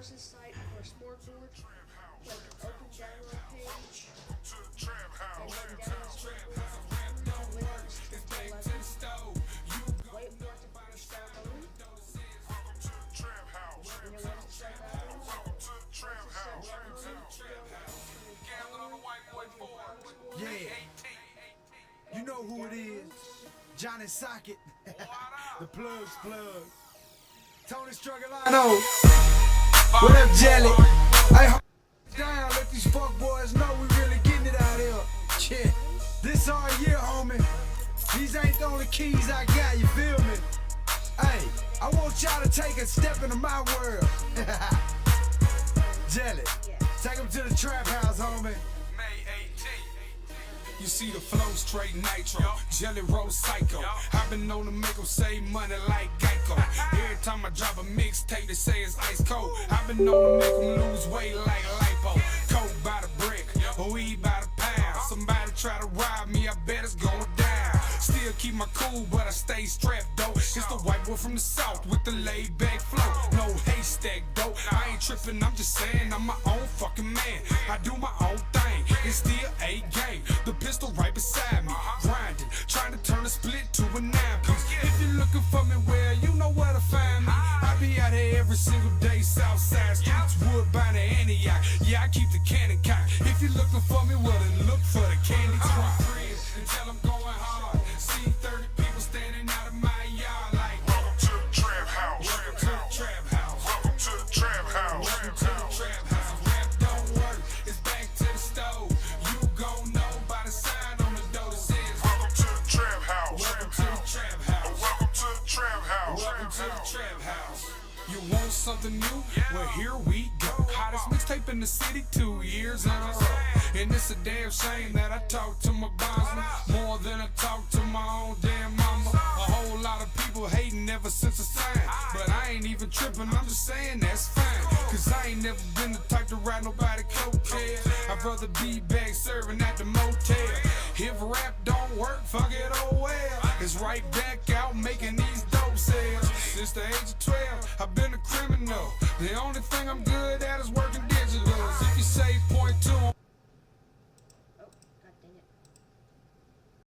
sources site for Smoredboard, like open download page, and then download Smoredboard Windows 10 to 11. Wait for it to start loading. And then once it starts loading, Yeah, you know who it is. Johnny Socket, the plug's plug. Tony Strugglano, what up, Jelly? Hey, down, let these fuck boys know we really getting it out here. Yeah, this our year, homie. These ain't the only keys I got, you feel me? Hey, I want y'all to take a step into my world. Jelly, take them to the trap house, homie. You see the flow straight nitro, Jelly Roll Psycho. I've been known to make them save money like Geico. Every time I drop a mixtape, they say it's ice cold. I've been known to make them lose weight like lipo. Coke by the brick, weed by the pound. Somebody try to rob me, I bet it's going down. Still keep my cool, but I stay strapped though. It's the white boy from the south with the laid back flow. No haystack though, I ain't tripping, I'm just saying I'm my own fucking man. I do my own thing, it's still a game. The pistol right beside me, grinding, trying to turn a split to a 9-piece. If you're looking for me, well, you know where to find me. I be out here every single day, Southside streets, Woodbine and Antioch. Yeah, I keep the cannon cocked. If you're looking for me, well, then look for the candy drop. Until I'm going hard. See 30 people standing out of my yard like, welcome to the trap house. Welcome to the trap house. Welcome to the trap house. Welcome to the trap house. Rap don't work, it's back to the stove. You gon' know by the sign on the door that says, welcome to the trap house. Welcome to the trap house. Welcome to the trap house. Welcome to the trap house. You want something new? Well, here we go. Hottest mixtape in the city, 2 years in a row. And it's a damn shame that I talk to my bondsman more than I talk to my own damn mama. A whole lot of people hating ever since I signed, but I ain't even tripping, I'm just saying that's fine. Cause I ain't never been the type to ride nobody coattail. I'd rather be back serving at the motel. If rap don't work, fuck it, oh well. It's right back out making these dope sales. Since the age of 12, I've been a criminal. The only thing I'm good at is working digital. If you say point two,